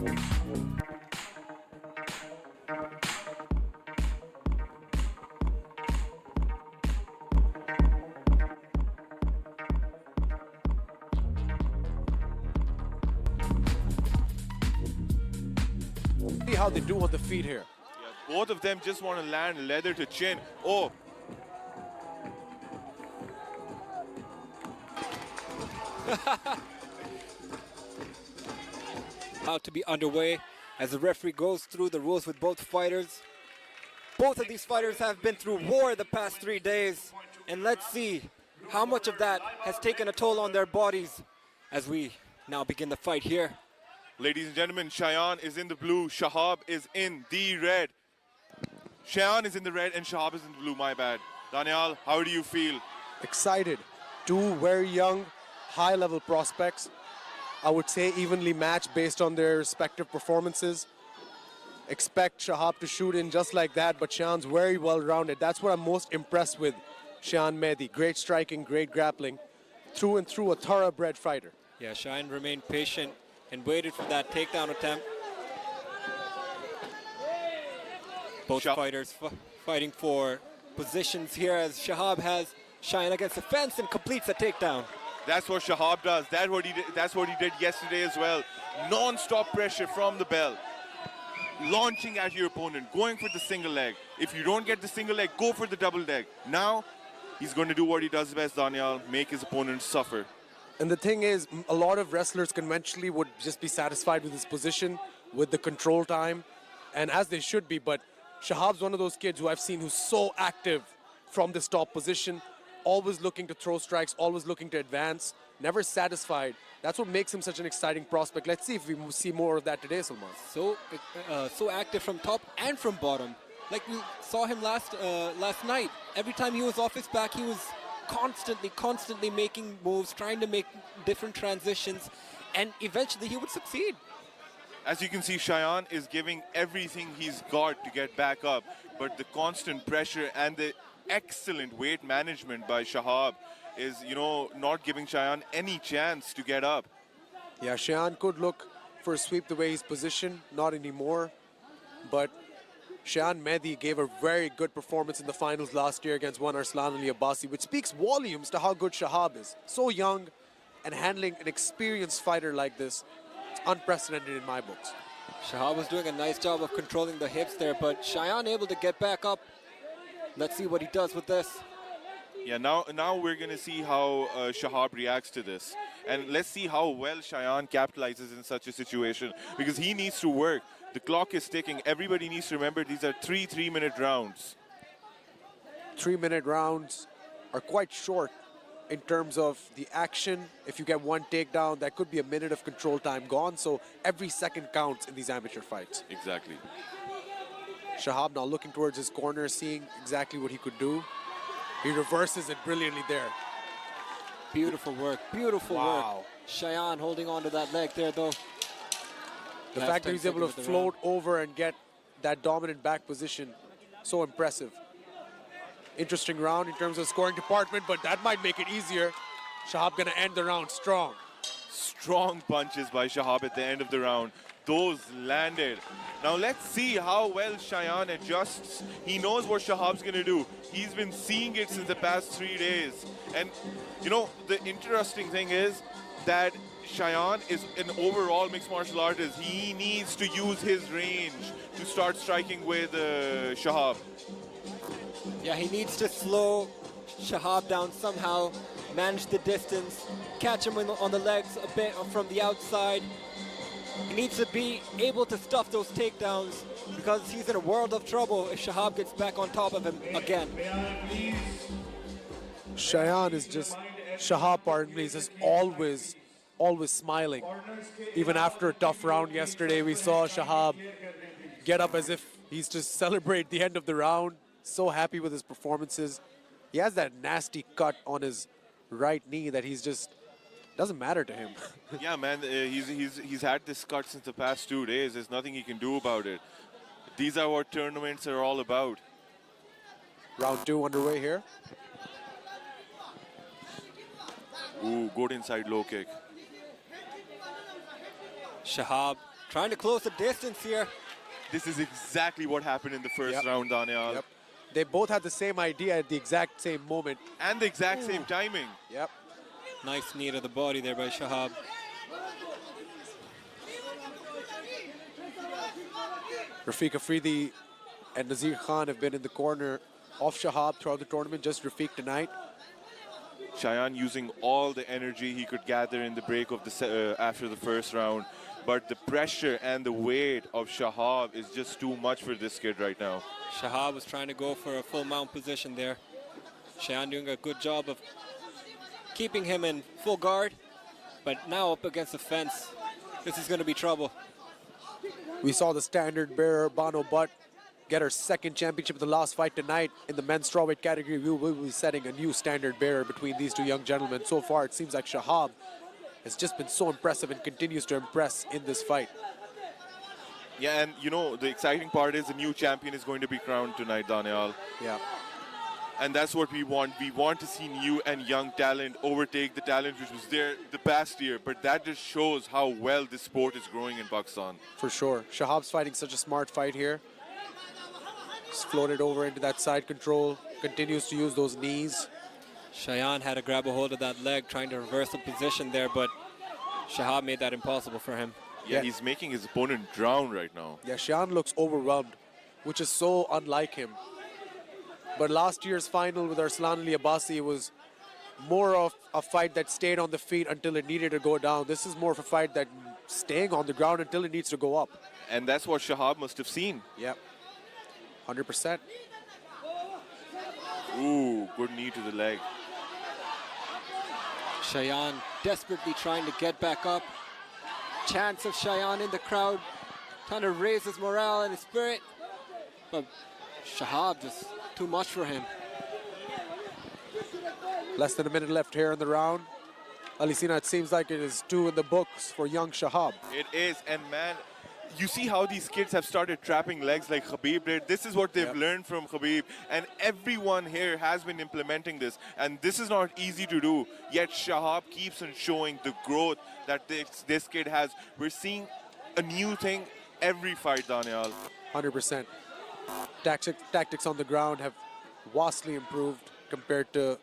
See how they do on the feet here. Yeah, both of them just want to land leather to chin. Oh. About to be underway as the referee goes through the rules with both fighters. Both of these fighters have been through war the past 3 days, and let's see how much of that has taken a toll on their bodies as we now begin the fight here. Ladies and gentlemen, Cheyenne is in the blue, Shahab is in the red. Cheyenne is in the red and Shahab is in the blue, my bad. Daniel, how do you feel? Excited. Two very young, high-level prospects. I would say evenly matched based on their respective performances. Expect Shahab to shoot in just like that, but Cheyenne's very well-rounded. That's what I'm most impressed with Cheyenne Mehdi. Great striking, great grappling. Through and through a thoroughbred fighter. Yeah, Cheyenne remained patient and waited for that takedown attempt. Both fighters fighting for positions here as Shahab has Cheyenne against the fence and completes the takedown. That's what Shahab does. That's what he did yesterday as well. Non-stop pressure from the bell. Launching at your opponent, going for the single leg. If you don't get the single leg, go for the double leg. Now, he's going to do what he does best, Daniel, make his opponent suffer. And the thing is, a lot of wrestlers conventionally would just be satisfied with his position, with the control time, and as they should be, but Shahab's one of those kids who I've seen who's so active from this top position, always looking to throw strikes, always looking to advance, never satisfied. That's what makes him such an exciting prospect. Let's see if we see more of that today, Salman. So active from top and from bottom. Like we saw him last night. Every time he was off his back, he was constantly making moves, trying to make different transitions, and eventually he would succeed. As you can see, Cheyenne is giving everything he's got to get back up, but the constant pressure and the excellent weight management by Shahab is, not giving Cheyenne any chance to get up. Yeah, Cheyenne could look for a sweep the way he's positioned, not anymore, but Cheyenne Mehdi gave a very good performance in the finals last year against one Arslan Ali Abbasi, which speaks volumes to how good Shahab is. So young and handling an experienced fighter like this, it's unprecedented in my books. Shahab was doing a nice job of controlling the hips there, but Cheyenne able to get back up. Let's see what he does with this. Yeah, now we're going to see how Shahab reacts to this. And let's see how well Cheyenne capitalizes in such a situation, because he needs to work. The clock is ticking. Everybody needs to remember these are three-minute rounds. 3-minute rounds are quite short in terms of the action. If you get one takedown, that could be a minute of control time gone. So every second counts in these amateur fights. Exactly. Shahab now looking towards his corner, seeing exactly what he could do. He reverses it brilliantly there. Beautiful work, beautiful work. Cheyenne holding on to that leg there though. The fact that he's able to float over and get that dominant back position, so impressive. Interesting round in terms of scoring department, but that might make it easier. Shahab gonna end the round strong. Strong punches by Shahab at the end of the round. Those landed. Now let's see how well Cheyenne adjusts. He knows what Shahab's gonna do. He's been seeing it since the past 3 days. And the interesting thing is that Cheyenne is an overall mixed martial artist. He needs to use his range to start striking with Shahab. Yeah, he needs to slow Shahab down somehow, manage the distance, catch him on the legs a bit from the outside. He needs to be able to stuff those takedowns because he's in a world of trouble if Shahab gets back on top of him again. Cheyenne is just, Shahab, pardon me, is just always smiling. Even after a tough round yesterday, we saw Shahab get up as if he's to celebrate the end of the round. So happy with his performances. He has that nasty cut on his right knee that he's just, doesn't matter to him. Yeah, man, he's had this cut since the past 2 days. There's nothing he can do about it. These are what tournaments are all about. Round 2 underway here. Ooh, good inside low kick. Shahab Trying to close the distance here. This is exactly what happened in the first Yep. round, Daniel. Yep. They both had the same idea at the exact same moment. And the exact same timing. Yep. Nice knee to the body there by Shahab. Rafiq Afridi and Nazir Khan have been in the corner of Shahab throughout the tournament, just Rafiq tonight. Shayan using all the energy he could gather in the break of the after the first round. But the pressure and the weight of Shahab is just too much for this kid right now. Shahab was trying to go for a full mount position there. Shayan doing a good job of keeping him in full guard. But now up against the fence, this is going to be trouble. We saw the standard bearer, Bano Butt, get her second championship in the last fight tonight in the men's strawweight category. We will be setting a new standard bearer between these two young gentlemen. So far, it seems like Shahab has just been so impressive and continues to impress in this fight. Yeah, and you know, the exciting part is the new champion is going to be crowned tonight, Daniel. Yeah. And that's what we want. We want to see new and young talent overtake the talent which was there the past year. But that just shows how well this sport is growing in Pakistan. For sure. Shahab's fighting such a smart fight here. Just floated over into that side control. Continues to use those knees. Shayan had to grab a hold of that leg, trying to reverse the position there, but Shahab made that impossible for him. Yeah, he's making his opponent drown right now. Yeah, Shayan looks overwhelmed, which is so unlike him. But last year's final with Arslan Ali Abbasi was more of a fight that stayed on the feet until it needed to go down. This is more of a fight that staying on the ground until it needs to go up. And that's what Shahab must have seen. Yep, 100%. Ooh, good knee to the leg. Shayan desperately trying to get back up. Chants of Shayan in the crowd, trying to raise his morale and his spirit. But Shahab just too much for him. Less than a minute left here in the round. Alisina, it seems like it is 2 in the books for young Shahab. It is, and man, you see how these kids have started trapping legs like Khabib did. This is what they've learned from Khabib, and everyone here has been implementing this, and this is not easy to do. Yet Shahab keeps on showing the growth that this kid has. We're seeing a new thing every fight, Daniel. 100%. Tactics on the ground have vastly improved compared to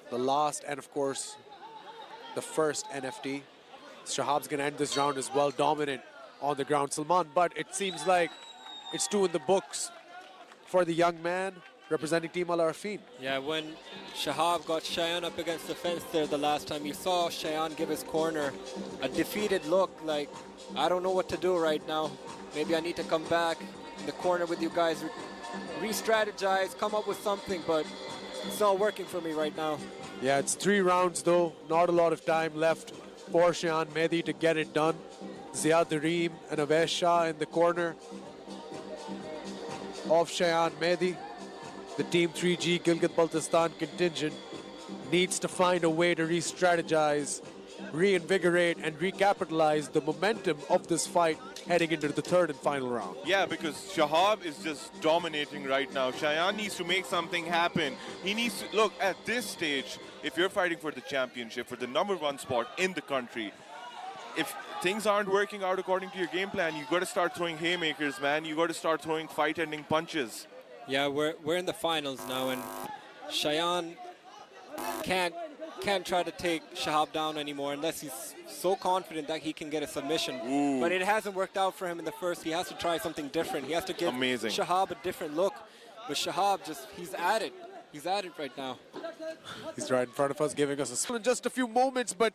the last and, of course, the first NFT. Shahab's going to end this round as well, dominant on the ground, Salman. But it seems like it's 2 in the books for the young man representing Team Al Arafin. Yeah, when Shahab got Shayan up against the fence there the last time, you saw Shayan give his corner a defeated look, like, I don't know what to do right now. Maybe I need to come back in the corner with you guys, re-strategize, come up with something, but it's not working for me right now. Yeah, it's 3 rounds though. Not a lot of time left for Shayan Mehdi to get it done. Ziad Dareem and Aves Shah in the corner of Shayan Mehdi. The Team 3G Gilgit-Baltistan contingent needs to find a way to re-strategize, reinvigorate and recapitalize the momentum of this fight heading into the 3rd and final round. Yeah, because Shahab is just dominating right now. Shayan needs to make something happen. He needs to, look, at this stage, if you're fighting for the championship, for the #1 spot in the country, if things aren't working out according to your game plan, you got to start throwing haymakers, man. You got to start throwing fight-ending punches. Yeah, we're in the finals now, and Shayan can't try to take Shahab down anymore unless he's so confident that he can get a submission. Ooh. But it hasn't worked out for him in the first. He has to try something different. He has to give Shahab a different look. But Shahab he's at it. He's at it right now. He's right in front of us, giving us in just a few moments. But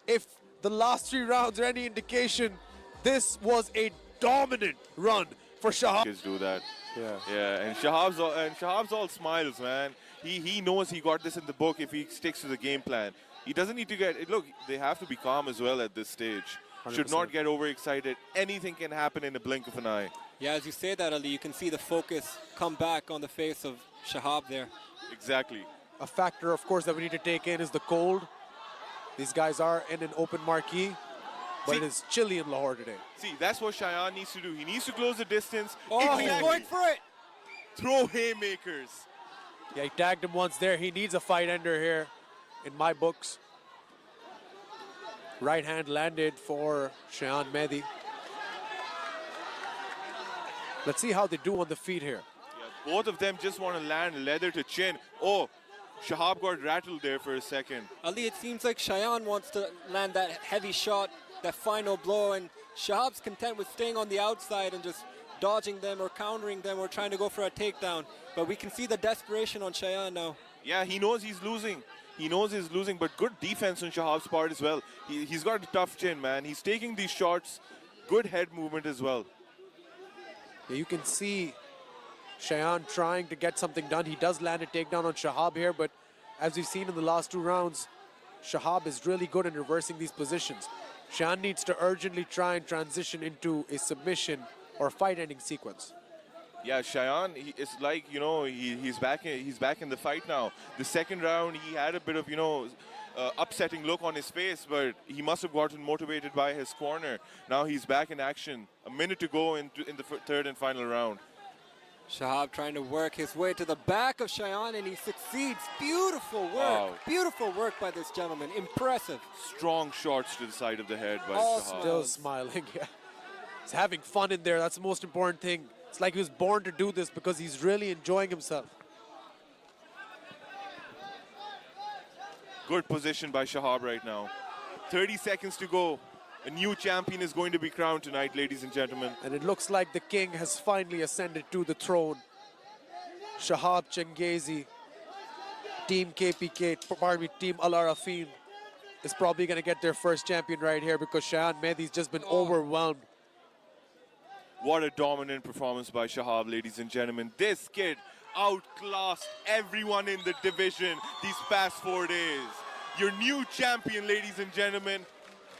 if the last 3 rounds are any indication, this was a dominant run for Shahab. Kids do that. Yeah. Yeah, and Shahab's all smiles, man. He knows he got this in the book if he sticks to the game plan. He doesn't need to get, look, they have to be calm as well at this stage. 100%. Should not get overexcited. Anything can happen in the blink of an eye. Yeah, as you say that, Ali, you can see the focus come back on the face of Shahab there. Exactly. A factor, of course, that we need to take in is the cold. These guys are in an open marquee, but it is chilly in Lahore today. See, that's what Shayan needs to do. He needs to close the distance. Oh, he's going for it! Throw haymakers. Yeah, he tagged him once there. He needs a fight ender here in my books. Right hand landed for Shayan Mehdi. Let's see how they do on the feet here. Yeah, both of them just want to land leather to chin. Oh, Shahab got rattled there for a second. Ali, it seems like Shayan wants to land that heavy shot, that final blow, and Shahab's content with staying on the outside and just dodging them or countering them or trying to go for a takedown. But we can see the desperation on Shayan now. Yeah, he knows he's losing. He knows he's losing, but good defense on Shahab's part as well. He's got a tough chin, man. He's taking these shots. Good head movement as well. Yeah, you can see Shayan trying to get something done. He does land a takedown on Shahab here, but as we've seen in the last 2 rounds, Shahab is really good in reversing these positions. Shayan needs to urgently try and transition into a submission or fight-ending sequence. Yeah, Shayan, it's like, you know, he's back in the fight now. The second round, he had a bit of, you know, upsetting look on his face, but he must have gotten motivated by his corner. Now he's back in action. A minute to go in the third and final round. Shahab trying to work his way to the back of Shayan, and he succeeds. Beautiful work. Wow. Beautiful work by this gentleman. Impressive. Strong shots to the side of the head by All Shahab. Still smiling, yeah. He's having fun in there. That's the most important thing. It's like he was born to do this because he's really enjoying himself. Good position by Shahab right now. 30 seconds to go. A new champion is going to be crowned tonight, ladies and gentlemen. And it looks like the king has finally ascended to the throne. Shahab Changezi, Team KPK, pardon me, Team Al Arafin is probably going to get their first champion right here because Shayan Mehdi's just been overwhelmed. What a dominant performance by Shahab, ladies and gentlemen. This kid outclassed everyone in the division these past 4 days. Your new champion, ladies and gentlemen.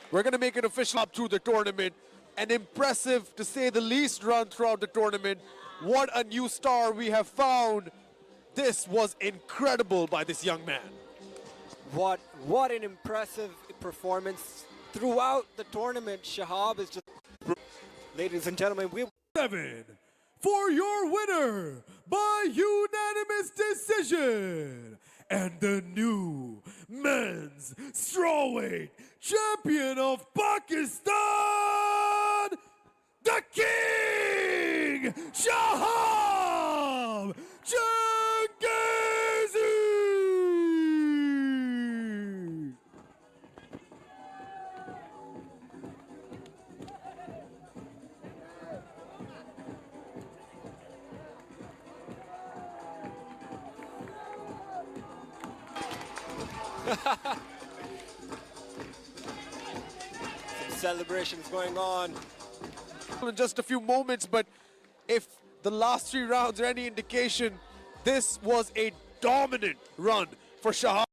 We're going to make it official up through the tournament. An impressive, to say the least, run throughout the tournament. What a new star we have found. This was incredible by this young man. What an impressive performance throughout the tournament. Shahab is just... Ladies and gentlemen, we... 7 for your winner by unanimous decision and the new men's strawweight champion of Pakistan, the King, Shahab Changezi. Some celebrations going on. In just a few moments, but if the last 3 rounds are any indication, this was a dominant run for Shahab.